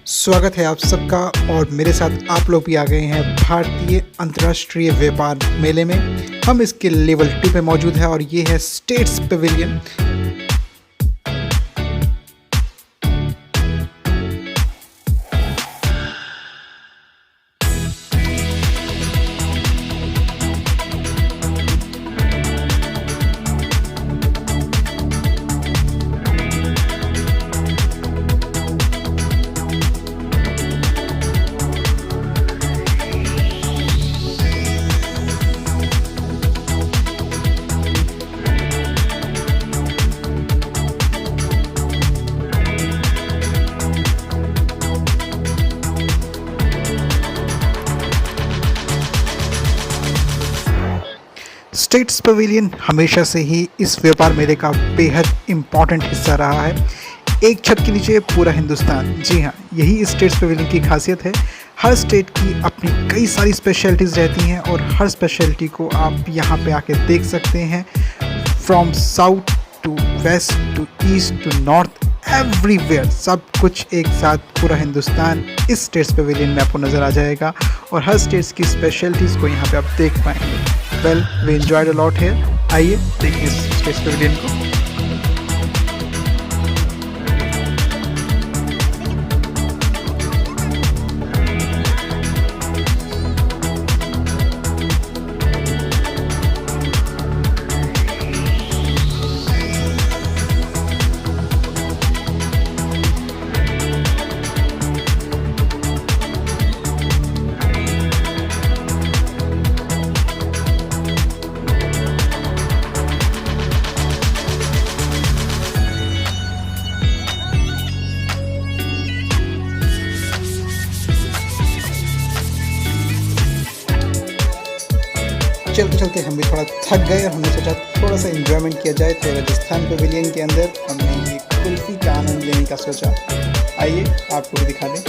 स्वागत है आप सबका और मेरे साथ आप लोग भी आ गए हैं भारतीय अंतर्राष्ट्रीय व्यापार मेले में। हम इसके लेवल 2 पे मौजूद है और ये है स्टेट्स पवेलियन। स्टेट्स पवेलियन हमेशा से ही इस व्यापार मेले का बेहद इम्पॉर्टेंट हिस्सा रहा है। एक छत के नीचे पूरा हिंदुस्तान, जी हाँ, यही स्टेट्स पवेलियन की खासियत है। हर स्टेट की अपनी कई सारी स्पेशलिटीज़ रहती हैं और हर स्पेशलिटी को आप यहाँ पे आके देख सकते हैं। From south to west to east to north, everywhere सब कुछ एक साथ पूरा हिंदुस्तान इस स्टेट्स पवेलियन में आपको नज़र आ जाएगा और हर स्टेट्स की स्पेशलिटीज़ को यहाँ पे आप देख पाएंगे। Well, we enjoyed a lot here. आइए देखिए इस स्टेट्स पवेलियन को। चलते चलते हम भी थोड़ा थक गए और हमने सोचा थोड़ा सा एंजॉयमेंट किया जाए, तो राजस्थान पवेलियन के अंदर हमने ये कुल्फ़ी का आनंद लेने का सोचा। आइए आपको भी दिखा दें।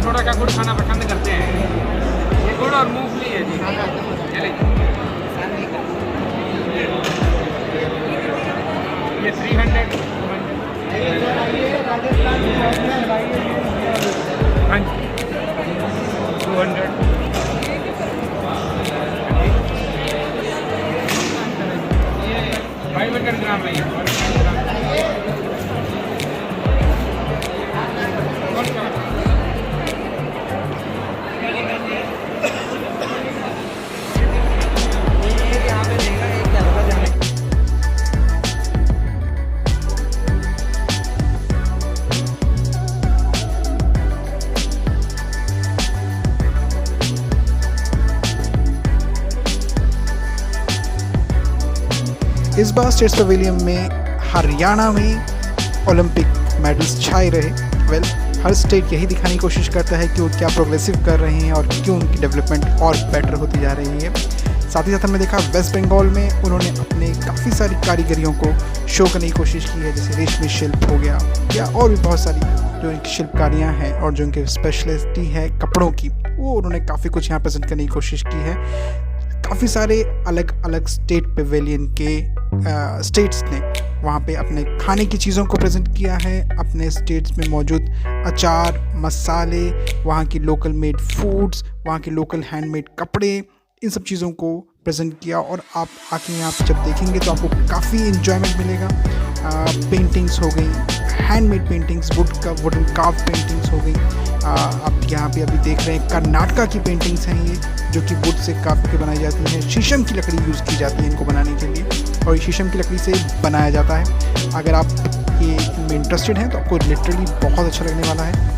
थोड़ा का गुड़ खाना पसंद करते हैं। ये गुड़ और मूंगफली है जी। ये 300। हाँ जी 200। ये 500 ग्राम है। इस बार स्टेट्स पवेलियन में हरियाणा में ओलंपिक मेडल्स छाए रहे। वेल, हर स्टेट यही दिखाने की कोशिश करता है कि वो क्या प्रोग्रेसिव कर रहे हैं और क्यों उनकी डेवलपमेंट और बेटर होती जा रही है। साथ ही साथ हमने देखा वेस्ट बंगाल में उन्होंने अपने काफ़ी सारी कारीगरियों को शो करने की कोशिश की है, जैसे रेशमी शिल्प हो गया या और भी बहुत सारी जो इनकी शिल्पकारियाँ हैं और जो इनकी स्पेशलिटी है कपड़ों की, वो उन्होंने काफ़ी कुछ यहाँ प्रेजेंट करने की कोशिश की है। काफ़ी सारे अलग अलग स्टेट पवेलियन के स्टेट्स ने वहाँ पे अपने खाने की चीज़ों को प्रेजेंट किया है, अपने स्टेट्स में मौजूद अचार, मसाले, वहाँ की लोकल मेड फूड्स, वहाँ के लोकल हैंडमेड कपड़े, इन सब चीज़ों को प्रेजेंट किया। और आप आके यहाँ पे जब देखेंगे तो आपको काफ़ी इन्जॉयमेंट मिलेगा। पेंटिंग्स हो गई, handmade paintings, wooden curve paintings हो गई। आप यहाँ पे अभी देख रहे हैं कर्नाटका की पेंटिंग्स हैं ये, जो कि वुड से काट के बनाई जाती हैं। शीशम की लकड़ी यूज़ की जाती है इनको बनाने के लिए, और ये शीशम की लकड़ी से बनाया जाता है। अगर आप ये इनमें इंटरेस्टेड हैं तो आपको लिटरली बहुत अच्छा लगने वाला है।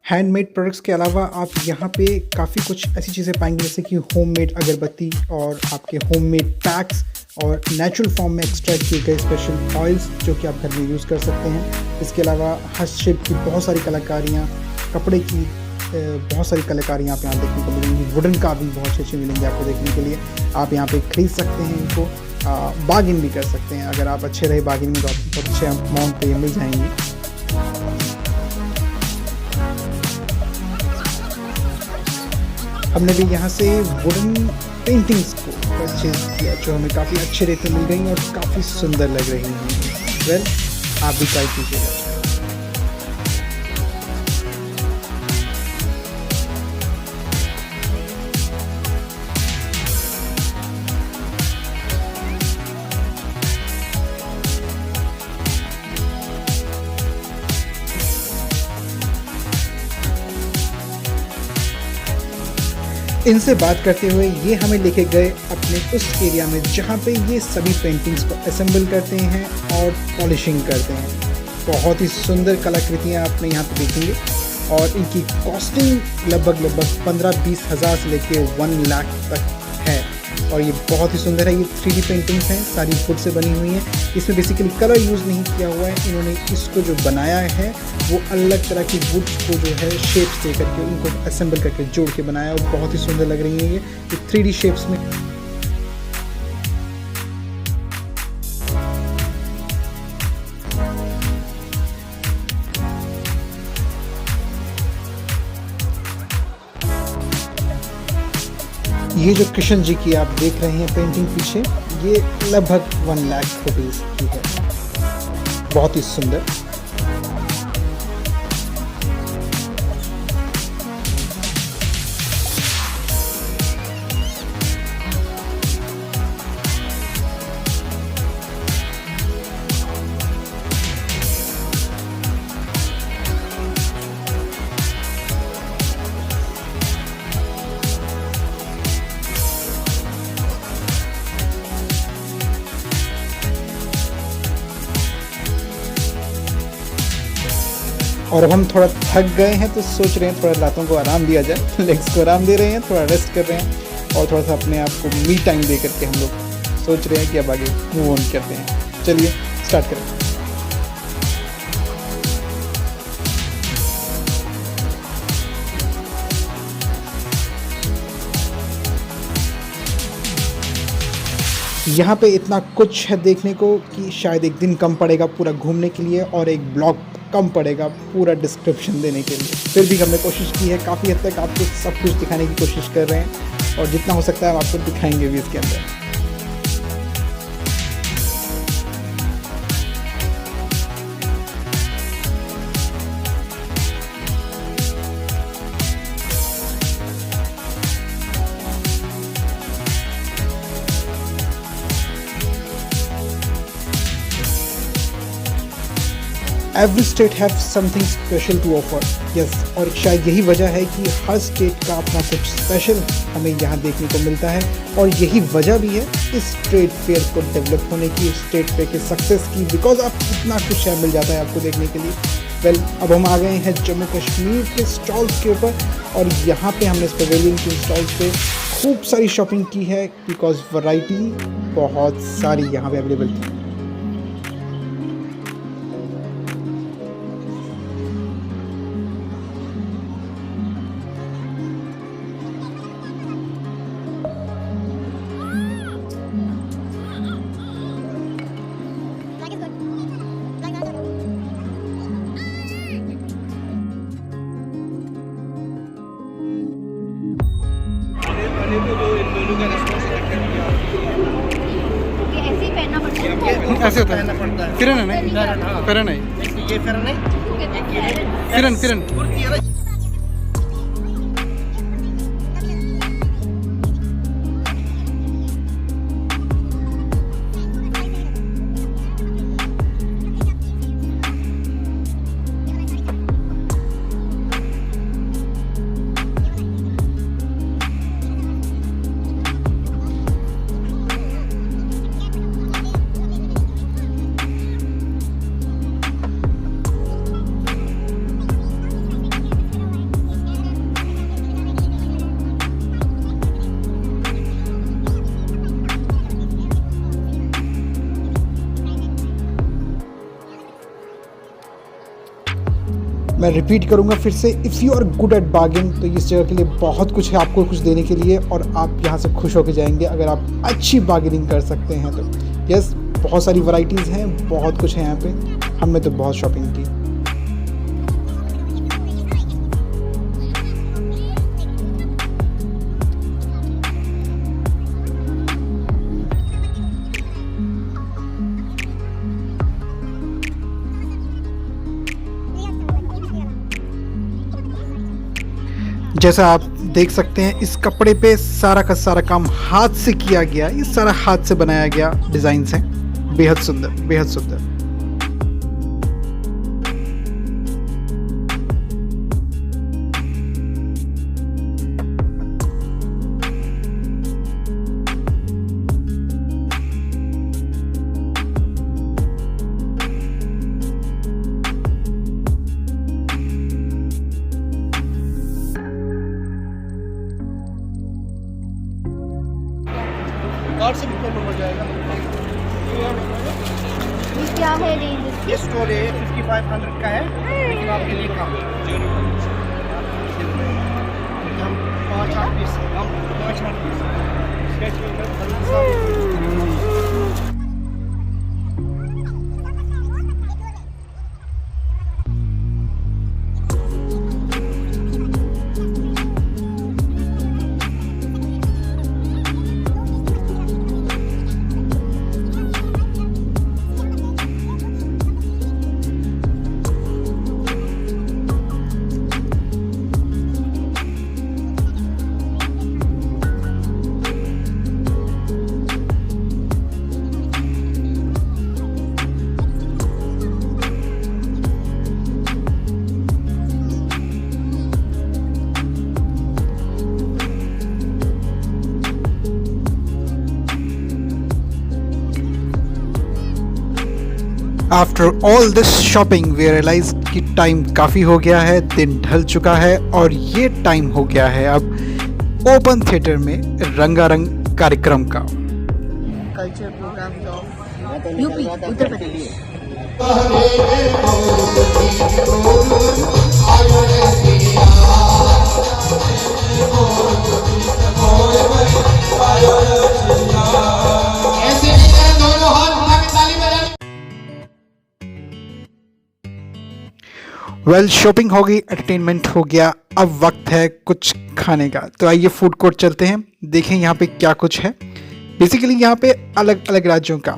हैंडमेड प्रोडक्ट्स के अलावा आप यहाँ पे काफ़ी कुछ ऐसी चीज़ें पाएंगे जैसे कि होममेड अगरबत्ती और आपके होममेड पैक्स और नेचुरल फॉर्म में एक्सट्रैक्ट किए गए स्पेशल ऑयल्स जो कि आप घर में यूज़ कर सकते हैं। इसके अलावा हस्तशिल्प की बहुत सारी कलाकारियाँ, कपड़े की बहुत सारी कलाकारियाँ आप यहाँ देखने को मिलेंगी। वुडन का भी बहुत अच्छे मिलेंगे आपको देखने के लिए। आप यहाँ पे ख़रीद सकते हैं इनको, बार्गेन भी कर सकते हैं। अगर आप अच्छे रहे बार्गेन में तो आपको बहुत अच्छे अमाउंट पे मिल जाएंगी। हमने भी यहाँ से वुडन पेंटिंग्स को परचेज किया जो हमें काफ़ी अच्छे रेट में मिल गई और काफ़ी सुंदर लग रही हैं। वेल, आप भी ट्राई कीजिएगा। इनसे बात करते हुए ये हमें लेके गए अपने उस एरिया में जहाँ पे ये सभी पेंटिंग्स को असेंबल करते हैं और पॉलिशिंग करते हैं। बहुत ही सुंदर कलाकृतियाँ आपने यहाँ पे देखेंगे और इनकी कॉस्टिंग लगभग 15-20 हज़ार से लेके 1 लाख तक है। और ये बहुत ही सुंदर है। ये 3D पेंटिंग्स हैं, सारी वुड से बनी हुई हैं। इसमें बेसिकली कलर यूज़ नहीं किया हुआ है। इन्होंने इसको जो बनाया है वो अलग तरह की वुड्स को जो है शेप्स दे करके उनको असेंबल करके जोड़ के बनाया और बहुत ही सुंदर लग रही है ये 3D शेप्स में। ये जो कृष्ण जी की आप देख रहे हैं पेंटिंग पीछे, ये लगभग 1 लाख रुपीज़ की है। बहुत ही सुंदर। और अब हम थोड़ा थक गए हैं तो सोच रहे हैं थोड़ा रातों को आराम दिया जाए। लेग्स को आराम दे रहे हैं, थोड़ा रेस्ट कर रहे हैं और थोड़ा सा अपने आप को मी टाइम दे करके हम लोग सोच रहे हैं कि अब आगे मूव ऑन करते हैं। चलिए स्टार्ट करें। यहाँ पे इतना कुछ है देखने को कि शायद एक दिन कम पड़ेगा पूरा घूमने के लिए और एक ब्लॉग कम पड़ेगा पूरा डिस्क्रिप्शन देने के लिए। फिर भी हमने कोशिश की है, काफ़ी हद तक आपको सब कुछ दिखाने की कोशिश कर रहे हैं और जितना हो सकता है हम आपको दिखाएंगे भी इसके अंदर। Every state have something special to offer. Yes, और शायद यही वजह है कि हर स्टेट का अपना कुछ स्पेशल हमें यहाँ देखने को मिलता है और यही वजह भी है इस ट्रेड फेयर को डेवलप होने की, स्टेट फेयर के सक्सेस की, बिकॉज आप इतना कुछ मिल जाता है आपको देखने के लिए। वेल, अब हम आ गए हैं जम्मू कश्मीर के स्टॉल्स के ऊपर और यहाँ पे हमने इस पवेलियन के स्टॉल्स पे खूब सारी शॉपिंग की है बिकॉज वैरायटी बहुत सारी यहाँ पे अवेलेबल थी। फिरन है नहीं, फिरन है, ये फिरन है, फिरन फिरन। मैं रिपीट करूंगा फिर से, if you are good at bargain तो इस जगह के लिए बहुत कुछ है आपको कुछ देने के लिए, और आप यहाँ से खुश होकर जाएंगे अगर आप अच्छी बार्गेनिंग कर सकते हैं तो। यस, बहुत सारी वैरायटीज़ हैं, बहुत कुछ है यहाँ पे, हमने तो बहुत शॉपिंग की। जैसा आप देख सकते हैं इस कपड़े पे सारा का सारा काम हाथ से किया गया, ये सारा हाथ से बनाया गया डिज़ाइंस हैं, बेहद सुंदर, बेहद सुंदर। कार्ड से भी पेमेंट हो जाएगा। ये क्या है रेंज? ये स्टोर है 5500 का है, लेकिन आपके लिए कम हम 5-8 piece after all this shopping we realize कि टाइम काफ़ी हो गया है, दिन ढल चुका है और ये टाइम हो गया है अब ओपन थिएटर में रंगारंग कार्यक्रम का। Culture programme UP Uttar Pradesh. Well, shopping हो गई, एंटरटेनमेंट हो गया, अब वक्त है कुछ खाने का। तो आइए फूड कोर्ट चलते हैं, देखें यहाँ पे क्या कुछ है। बेसिकली यहाँ पे अलग अलग राज्यों का,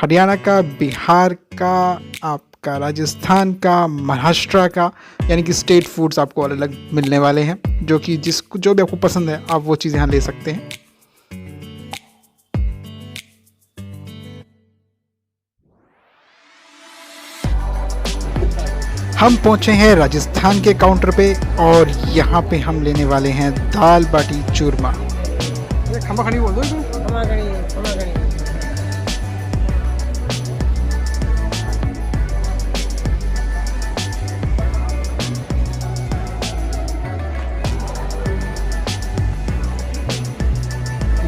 हरियाणा का, बिहार का, आपका राजस्थान का, महाराष्ट्र का, यानी कि स्टेट फूड्स आपको अलग अलग मिलने वाले हैं, जो कि जो भी आपको पसंद है आप वो चीज़ यहाँ ले सकते हैं। हम पहुंचे हैं राजस्थान के काउंटर पे और यहाँ पे हम लेने वाले हैं दाल बाटी चूरमा। खमा खड़ी बोल दो इसमें।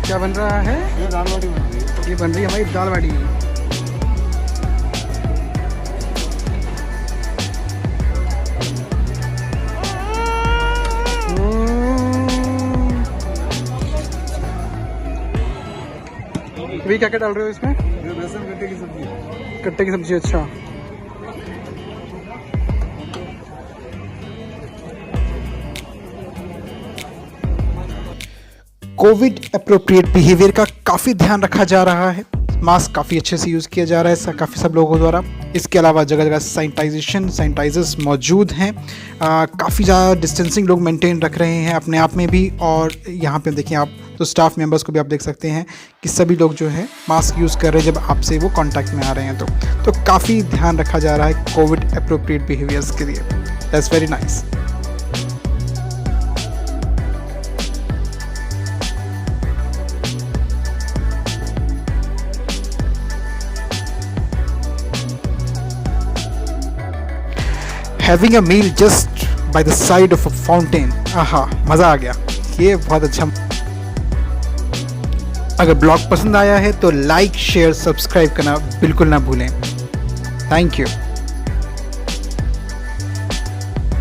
क्या बन रहा है? ये दाल बाटी बन रही है। ये बन रही है हमारी दाल बाटी। अभी क्या क्या डाल रहे हो इसमें? ये बेसन गट्टे की सब्जी है। कट्टे की सब्जी, अच्छा। कोविड अप्रोप्रिएट बिहेवियर का काफ़ी ध्यान रखा जा रहा है। मास्क काफ़ी अच्छे से यूज़ किया जा रहा है काफ़ी सब लोगों द्वारा। इसके अलावा जगह जगह सैनिटाइजर्स मौजूद हैं। काफ़ी ज़्यादा डिस्टेंसिंग लोग मेंटेन रख रहे हैं अपने आप में भी। और यहाँ पे देखिए आप तो स्टाफ मेंबर्स को भी आप देख सकते हैं कि सभी लोग जो है मास्क यूज़ कर रहे हैं जब आपसे वो कांटेक्ट में आ रहे हैं। तो काफ़ी ध्यान रखा जा रहा है कोविड अप्रोप्रिएट बिहेवियर्स के लिए। That's very nice. Having a meal just by the side of a fountain, आहा मज़ा आ गया, ये बहुत अच्छा। अगर ब्लॉग पसंद आया है तो लाइक शेयर सब्सक्राइब करना बिल्कुल ना भूलें। Thank you.